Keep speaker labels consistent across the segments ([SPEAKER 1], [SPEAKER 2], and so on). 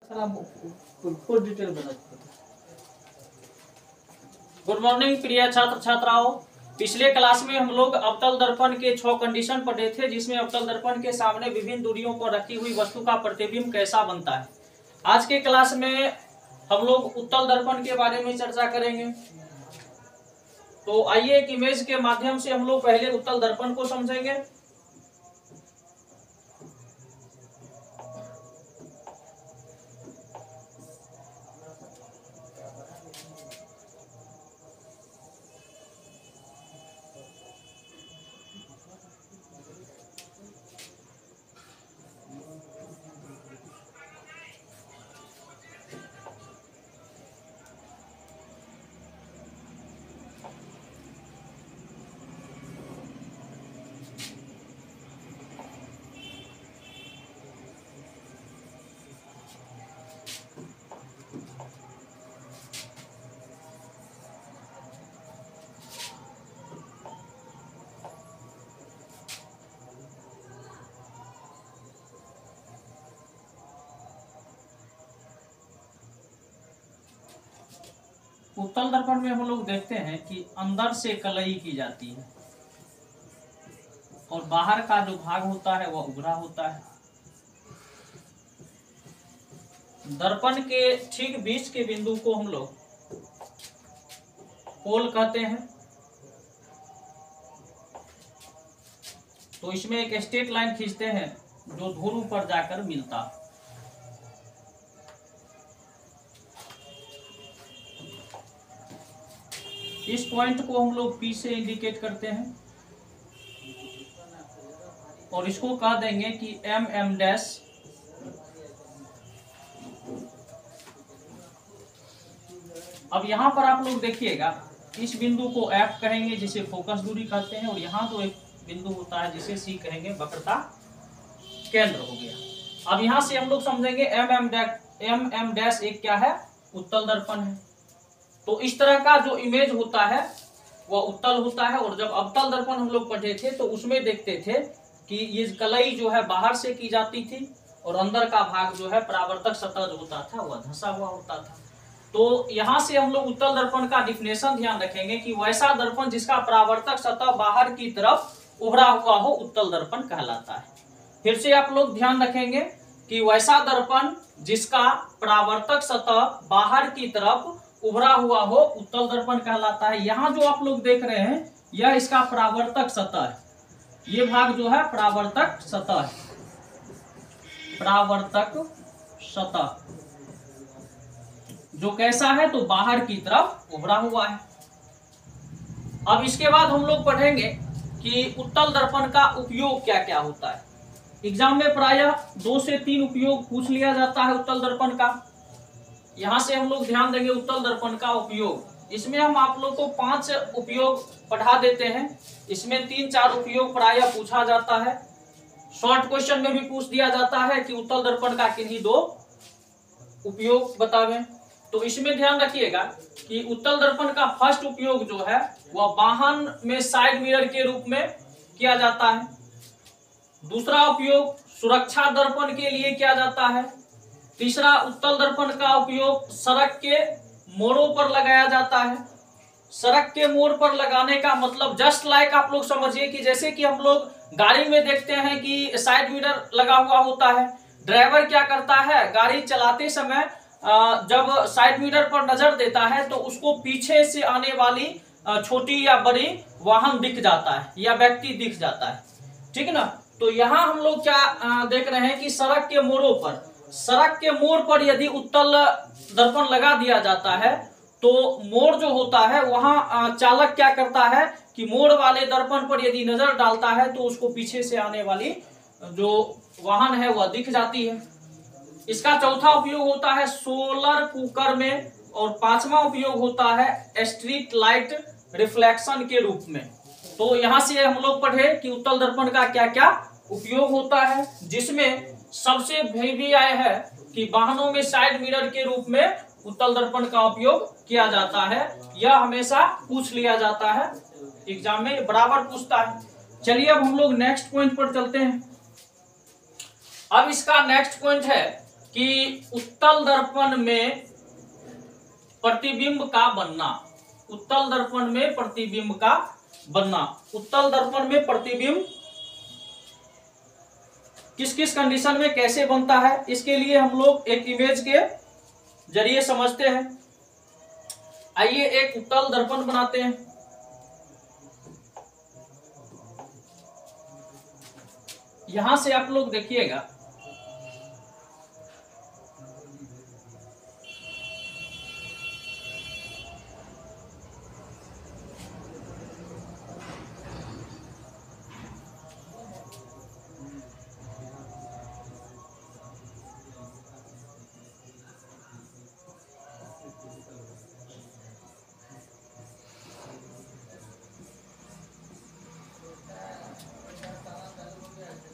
[SPEAKER 1] Good morning प्रिय छात्र छात्राओं। पिछले क्लास में हम लोग अवतल दर्पण के 6 कंडीशन पढ़े थे, जिसमें अवतल दर्पण के सामने विभिन्न दूरियों पर रखी हुई वस्तु का प्रतिबिंब कैसा बनता है। आज के क्लास में हम लोग उत्तल दर्पण के बारे में चर्चा करेंगे। तो आइए एक इमेज के माध्यम से हम लोग पहले उत्तल दर्पण को समझेंगे। उत्तल दर्पण में हम लोग देखते हैं कि अंदर से कलई की जाती है और बाहर का जो भाग होता है वह उभरा होता है। दर्पण के ठीक बीच के बिंदु को हम लोग पोल कहते हैं। तो इसमें एक स्ट्रेट लाइन खींचते हैं जो ध्रुव पर जाकर मिलता है। इस पॉइंट को हम लोग P से इंडिकेट करते हैं और इसको कह देंगे कि MM डैश। अब यहां पर आप लोग देखिएगा, इस बिंदु को F कहेंगे जिसे फोकस दूरी कहते हैं, और यहां तो एक बिंदु होता है जिसे C कहेंगे, वक्रता केंद्र हो गया। अब यहां से हम लोग समझेंगे MM डैश एक क्या है, उत्तल दर्पण है। तो इस तरह का जो इमेज होता है वह उत्तल होता है। और जब अवतल दर्पण हम लोग पढ़े थे तो उसमें देखते थे कि ये कलई जो है बाहर से की जाती थी और अंदर का भाग जो है परावर्तक सतह जो होता था वह धंसा हुआ होता था। तो यहाँ से हम लोग उत्तल दर्पण का डिफिनेशन ध्यान रखेंगे कि वैसा दर्पण जिसका परावर्तक सतह बाहर की तरफ उभरा हुआ हो उत्तल दर्पण कहलाता है। फिर से आप लोग ध्यान रखेंगे कि वैसा दर्पण जिसका परावर्तक सतह बाहर की तरफ उभरा हुआ हो उत्तल दर्पण कहलाता है। यहाँ जो आप लोग देख रहे हैं यह इसका परावर्तक सतह है। ये भाग जो है परावर्तक सतह है, परावर्तक सतह जो कैसा है, तो बाहर की तरफ उभरा हुआ है। अब इसके बाद हम लोग पढ़ेंगे कि उत्तल दर्पण का उपयोग क्या क्या होता है। एग्जाम में प्रायः 2 से 3 उपयोग पूछ लिया जाता है उत्तल दर्पण का। यहां से हम लोग ध्यान देंगे उत्तल दर्पण का उपयोग। इसमें हम आप लोग को 5 उपयोग पढ़ा देते हैं। इसमें 3-4 उपयोग प्रायः पूछा जाता है। शॉर्ट क्वेश्चन में भी पूछ दिया जाता है कि उत्तल दर्पण का किन्हीं 2 उपयोग बतावें। तो इसमें ध्यान रखिएगा कि उत्तल दर्पण का फर्स्ट उपयोग जो है वह वाहन में साइड मिरर के रूप में किया जाता है। दूसरा उपयोग सुरक्षा दर्पण के लिए किया जाता है। तीसरा, उत्तल दर्पण का उपयोग सड़क के मोड़ों पर लगाया जाता है। सड़क के मोड़ पर लगाने का मतलब जस्ट लाइक आप लोग समझिए कि जैसे कि हम लोग गाड़ी में देखते हैं कि साइड मिरर लगा हुआ होता है। ड्राइवर क्या करता है, गाड़ी चलाते समय जब साइड मिरर पर नजर देता है तो उसको पीछे से आने वाली छोटी या बड़ी वाहन दिख जाता है या व्यक्ति दिख जाता है, ठीक है ना। तो यहाँ हम लोग क्या देख रहे हैं कि सड़क के मोड़ों पर, सड़क के मोड़ पर यदि उत्तल दर्पण लगा दिया जाता है तो मोड़ जो होता है वहां चालक क्या करता है कि मोड़ वाले दर्पण पर यदि नजर डालता है तो उसको पीछे से आने वाली जो वाहन है वह दिख जाती है। इसका चौथा उपयोग होता है सोलर कुकर में, और 5वां उपयोग होता है स्ट्रीट लाइट रिफ्लेक्शन के रूप में। तो यहाँ से हम लोग पढ़े कि उत्तल दर्पण का क्या क्या उपयोग होता है, जिसमें सबसे VVI है कि वाहनों में साइड मिरर के रूप में उत्तल दर्पण का उपयोग किया जाता है। यह हमेशा पूछ लिया जाता है, एग्जाम में बराबर पूछता है। चलिए अब हम लोग नेक्स्ट पॉइंट पर चलते हैं। अब इसका नेक्स्ट पॉइंट है कि उत्तल दर्पण में प्रतिबिंब का बनना, उत्तल दर्पण में प्रतिबिंब का बनना। उत्तल दर्पण में प्रतिबिंब किस किस कंडीशन में कैसे बनता है, इसके लिए हम लोग एक इमेज के जरिए समझते हैं। आइए एक उत्तल दर्पण बनाते हैं। यहां से आप लोग देखिएगा,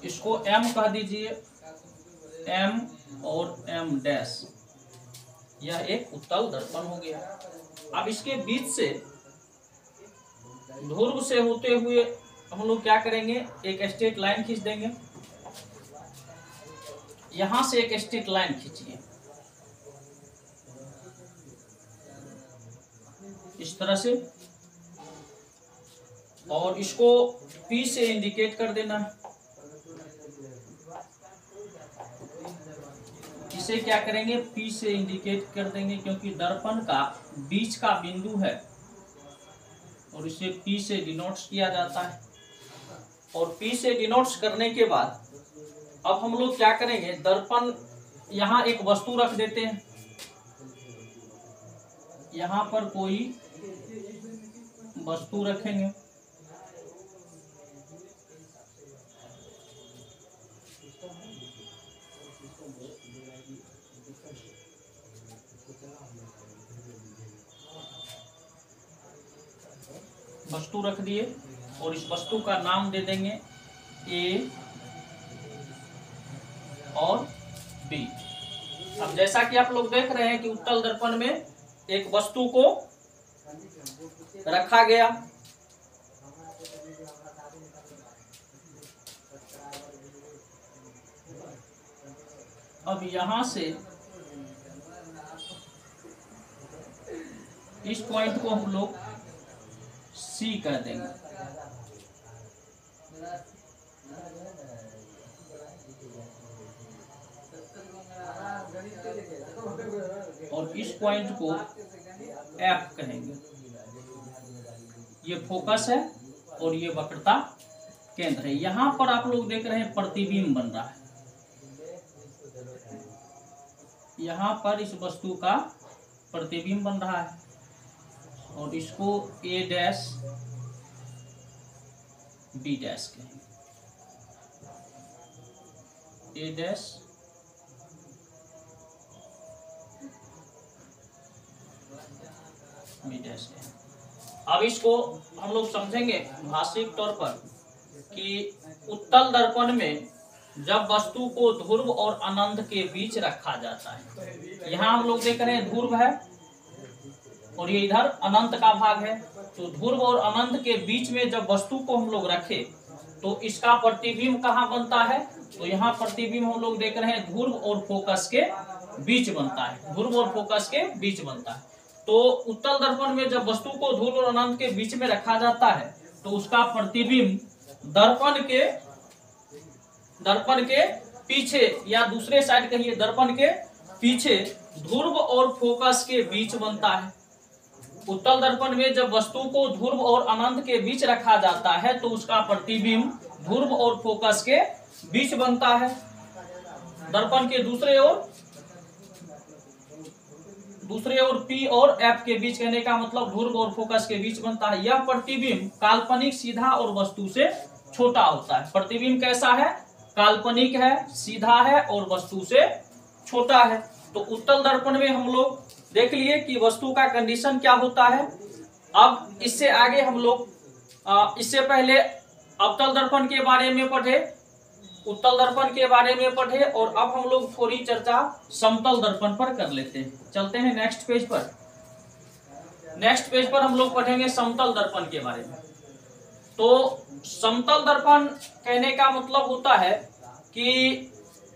[SPEAKER 1] इसको M कह दीजिए, M और M डैश, यह एक उत्तल दर्पण हो गया। अब इसके बीच से ध्रुव से होते हुए हम लोग क्या करेंगे, एक स्ट्रेट लाइन खींच देंगे। यहां से एक स्ट्रेट लाइन खींचिए इस तरह से, और इसको P से इंडिकेट कर देना है। इसे क्या करेंगे, P से इंडिकेट कर देंगे, क्योंकि दर्पण का बीच का बिंदु है और इसे P से डिनोट्स किया जाता है। और P से डिनोट्स करने के बाद अब हम लोग क्या करेंगे, दर्पण यहां एक वस्तु रख देते हैं। यहां पर कोई वस्तु रखेंगे, वस्तु रख दिए और इस वस्तु का नाम दे देंगे A और B। अब जैसा कि आप लोग देख रहे हैं कि उत्तल दर्पण में एक वस्तु को रखा गया, अब यहां से इस पॉइंट को हम लोग C कह देंगे। और इस पॉइंट को F कहेंगे। ये फोकस है और ये वक्रता केंद्र है। यहां पर आप लोग देख रहे हैं प्रतिबिंब बन रहा है। यहां पर इस वस्तु का प्रतिबिंब बन रहा है और इसको A डैश B डैश कहेंगे, A डैश B डैश कहेंगे। अब इसको हम लोग समझेंगे भाषिक तौर पर कि उत्तल दर्पण में जब वस्तु को ध्रुव और अनंत के बीच रखा जाता है, यहाँ हम लोग देख रहे हैं ध्रुव है और ये इधर अनंत का भाग है, तो ध्रुव और अनंत के बीच में जब वस्तु को हम लोग रखे तो इसका प्रतिबिंब कहाँ बनता है, तो यहाँ प्रतिबिंब हम लोग देख रहे हैं ध्रुव और फोकस के बीच बनता है, ध्रुव और फोकस के बीच बनता है। तो उत्तल दर्पण में जब वस्तु को ध्रुव और अनंत के बीच में रखा जाता है तो उसका प्रतिबिंब दर्पण के पीछे या दूसरे साइड कहिए दर्पण के पीछे ध्रुव और फोकस के बीच बनता है। उत्तल दर्पण में जब वस्तु को ध्रुव और अनंत के बीच रखा जाता है तो उसका प्रतिबिंब ध्रुव और फोकस के बीच बनता है। दर्पण के दूसरे ओर P और F के बीच कहने का मतलब ध्रुव और फोकस के बीच बनता है। यह प्रतिबिंब काल्पनिक, सीधा और वस्तु से छोटा होता है। प्रतिबिंब कैसा है, काल्पनिक है, सीधा है और वस्तु से छोटा है। तो उत्तल दर्पण में हम लोग देख लिए कि वस्तु का कंडीशन क्या होता है। अब इससे आगे हम लोग इससे पहले अवतल दर्पण के बारे में पढ़े, उत्तल दर्पण के बारे में पढ़े और अब हम लोग थोड़ी चर्चा समतल दर्पण पर कर लेते हैं। चलते हैं नेक्स्ट पेज पर। नेक्स्ट पेज पर हम लोग पढ़ेंगे समतल दर्पण के बारे में। तो समतल दर्पण कहने का मतलब होता है कि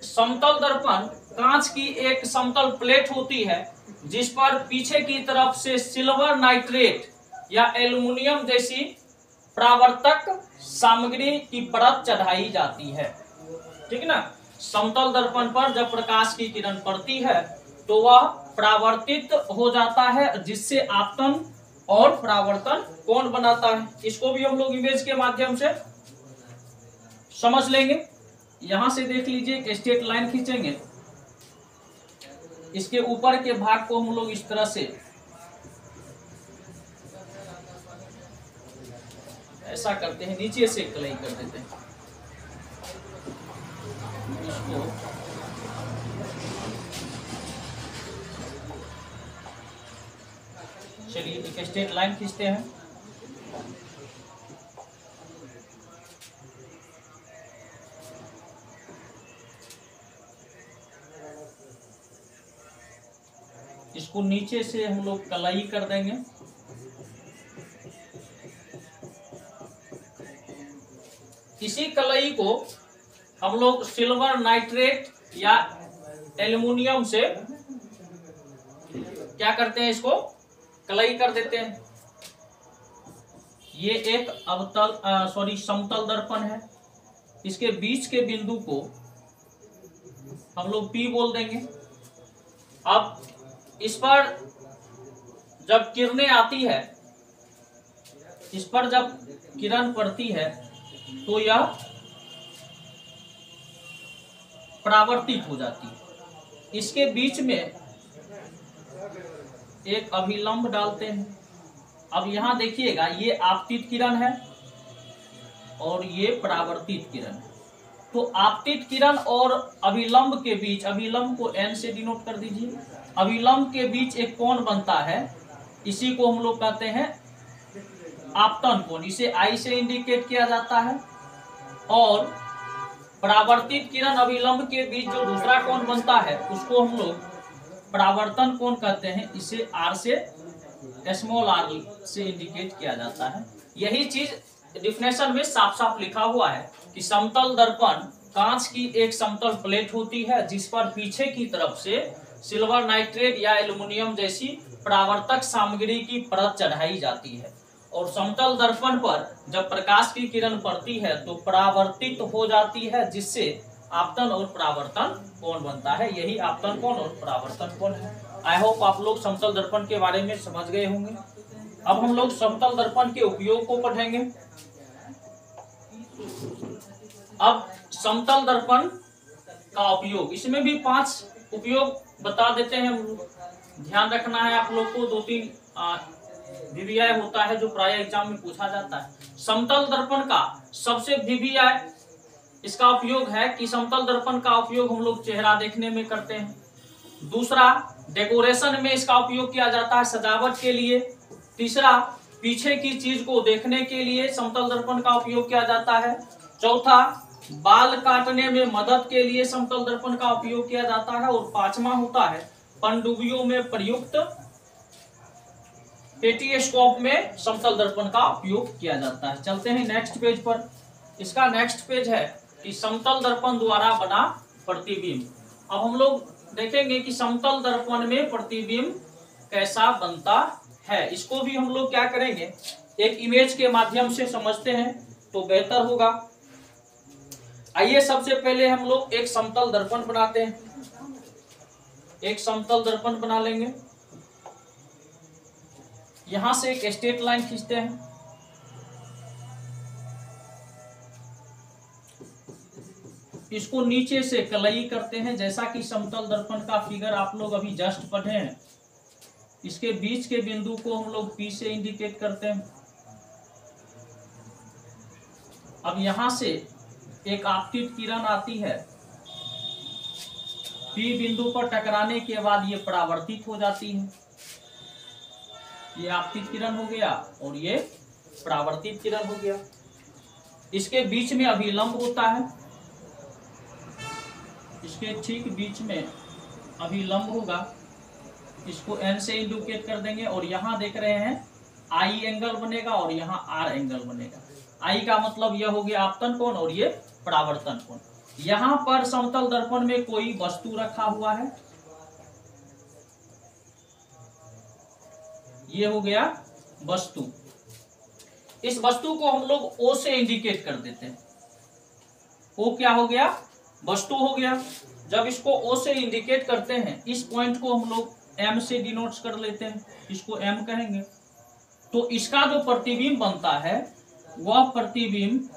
[SPEAKER 1] समतल दर्पण कांच की एक समतल प्लेट होती है जिस पर पीछे की तरफ से सिल्वर नाइट्रेट या एल्युमिनियम जैसी परावर्तक सामग्री की परत चढ़ाई जाती है। ठीक ना। समतल दर्पण पर जब प्रकाश की किरण पड़ती है तो वह परावर्तित हो जाता है, जिससे आपतन और परावर्तन कोण बनाता है। इसको भी हम लोग इमेज के माध्यम से समझ लेंगे। यहां से देख लीजिए, एक स्ट्रेट लाइन खींचेंगे, इसके ऊपर के भाग को हम लोग इस तरह से ऐसा करते हैं, नीचे से कलाई कर देते हैं इसको। चलिए एक स्ट्रेट लाइन खींचते हैं। इसको नीचे से हम लोग कलाई कर देंगे। इसी कलाई को हम लोग सिल्वर नाइट्रेट या एल्युमिनियम से क्या करते हैं, इसको कलाई कर देते हैं। ये एक समतल दर्पण है। इसके बीच के बिंदु को हम लोग P बोल देंगे। अब इस पर जब किरणें आती है, इस पर जब किरण पड़ती है तो यह परावर्तित हो जाती है। इसके बीच में एक अभिलंब डालते हैं। अब यहां देखिएगा, ये आपतित किरण है और ये परावर्तित किरण है। तो आपतित किरण और अभिलंब के बीच, अभिलंब को N से डिनोट कर दीजिए, अभिलंब के बीच एक कोण बनता है, इसी को हम लोग कहते हैं आपतन कोण। इसे I से इंडिकेट किया जाता है। और परावर्तित किरण अभिलंब के बीच जो दूसरा कोण बनता है उसको हम लोग परावर्तन कोण कहते हैं। इसे R से, स्मॉल r से इंडिकेट किया जाता है। यही चीज डिफिनेशन में साफ साफ लिखा हुआ है कि समतल दर्पण कांच की एक समतल प्लेट होती है जिस पर पीछे की तरफ से सिल्वर नाइट्रेट या एल्युमिनियम जैसी परावर्तक सामग्री की परत चढ़ाई जाती है। और समतल दर्पण पर जब प्रकाश की किरण पड़ती है तो परावर्तित हो जाती है, जिससे आपतन और परावर्तन कोण बनता है। यही आपतन कोण और परावर्तन कोण है। आई होप आप लोग समतल दर्पण के बारे में समझ गए होंगे। अब हम लोग समतल दर्पण के उपयोग को पढ़ेंगे। अब समतल दर्पण का उपयोग, इसमें भी 5 उपयोग बता देते हैं। ध्यान रखना है आप लोग को, 2-3 वीवीआई होता है जो प्राय एग्जाम में पूछा जाता है। समतल दर्पण का सबसे वीवीआई इसका उपयोग है कि समतल दर्पण का उपयोग हम लोग चेहरा देखने में करते हैं। दूसरा, डेकोरेशन में इसका उपयोग किया जाता है, सजावट के लिए। तीसरा, पीछे की चीज को देखने के लिए समतल दर्पण का उपयोग किया जाता है। चौथा, बाल काटने में मदद के लिए समतल दर्पण का उपयोग किया जाता है। और 5वां होता है पनडुब्बियों में प्रयुक्त पेटीस्कोप में समतल दर्पण का उपयोग किया जाता है। चलते हैं नेक्स्ट पेज पर। इसका नेक्स्ट पेज है कि समतल दर्पण द्वारा बना प्रतिबिंब। अब हम लोग देखेंगे कि समतल दर्पण में प्रतिबिंब कैसा बनता है। इसको भी हम लोग क्या करेंगे, एक इमेज के माध्यम से समझते हैं तो बेहतर होगा। आइए सबसे पहले हम लोग एक समतल दर्पण बनाते हैं। एक समतल दर्पण बना लेंगे। यहां से एक स्ट्रेट लाइन खींचते हैं। इसको नीचे से कलई करते हैं, जैसा कि समतल दर्पण का फिगर आप लोग अभी जस्ट पढ़े हैं। इसके बीच के बिंदु को हम लोग P से इंडिकेट करते हैं। अब यहां से एक आपतित किरण आती है, P बिंदु पर टकराने के बाद ये परावर्तित हो जाती है। ये आपतित किरण हो गया और ये परावर्तित किरण हो गया। इसके बीच में अभिलंब होता है, इसके ठीक बीच में अभिलंब होगा। इसको N से इंडिकेट कर देंगे और यहाँ देख रहे हैं I एंगल बनेगा और यहाँ R एंगल बनेगा। I का मतलब यह हो गया आपतन कोण और ये परावर्तन कोण। यहां पर समतल दर्पण में कोई वस्तु रखा हुआ है, ये हो गया वस्तु। इस वस्तु को हम लोग O से इंडिकेट कर देते हैं। O क्या हो गया? वस्तु हो गया। जब इसको O से इंडिकेट करते हैं, इस पॉइंट को हम लोग M से डिनोट कर लेते हैं, इसको M कहेंगे। तो इसका जो प्रतिबिंब बनता है वह प्रतिबिंब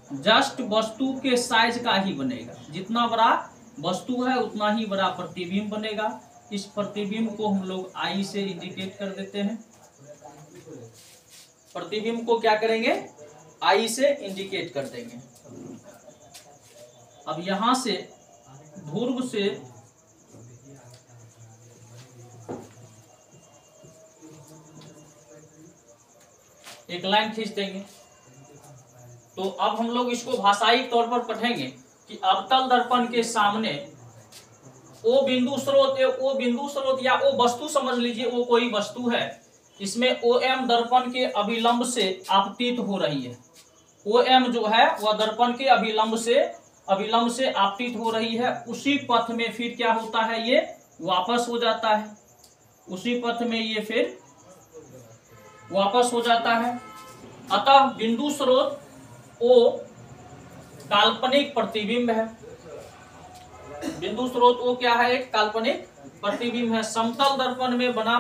[SPEAKER 1] जस्ट वस्तु के साइज का ही बनेगा। जितना बड़ा वस्तु है उतना ही बड़ा प्रतिबिंब बनेगा। इस प्रतिबिंब को हम लोग I से इंडिकेट कर देते हैं। प्रतिबिंब को क्या करेंगे? I से इंडिकेट कर देंगे। अब यहां से ध्रुव से एक लाइन खींच देंगे। तो अब हम लोग इसको भाषाई तौर पर पढ़ेंगे कि अवतल दर्पण के सामने O बिंदु स्रोत या O वस्तु समझ लीजिए, वो कोई वस्तु है, इसमें OM दर्पण के अभिलंब से आपतित हो रही है। OM जो है वह दर्पण के अभिलंब से आपतित हो रही है। उसी पथ में फिर क्या होता है, ये वापस हो जाता है। उसी पथ में ये फिर वापस हो जाता है। अतः बिंदु स्रोत O काल्पनिक प्रतिबिंब है। बिंदु स्रोत O क्या है? एक काल्पनिक प्रतिबिंब है। समतल दर्पण में बना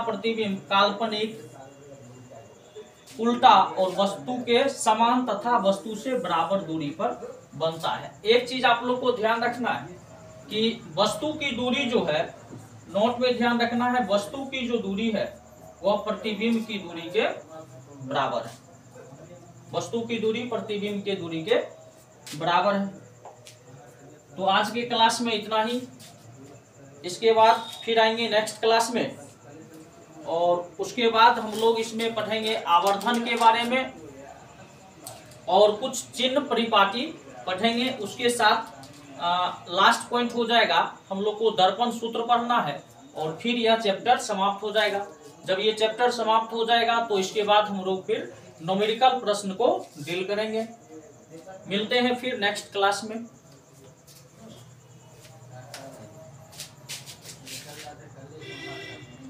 [SPEAKER 1] प्रतिबिंब काल्पनिक, उल्टा और वस्तु के समान तथा वस्तु से बराबर दूरी पर बनता है। एक चीज आप लोग को ध्यान रखना है कि वस्तु की दूरी जो है, नोट में ध्यान रखना है, वस्तु की जो दूरी है वह प्रतिबिंब की दूरी के बराबर है। वस्तु की दूरी प्रतिबिंब के दूरी के बराबर है। तो आज के क्लास में इतना ही। इसके बाद फिर आएंगे नेक्स्ट क्लास में, और उसके बाद हम लोग इसमें पढ़ेंगे आवर्धन के बारे में और कुछ चिन्ह परिपाटी पढ़ेंगे। उसके साथ लास्ट पॉइंट हो जाएगा, हम लोग को दर्पण सूत्र पढ़ना है और फिर यह चैप्टर समाप्त हो जाएगा। जब ये चैप्टर समाप्त हो जाएगा तो इसके बाद हम लोग फिर न्यूमेरिकल प्रश्न को डील करेंगे। मिलते हैं फिर नेक्स्ट क्लास में।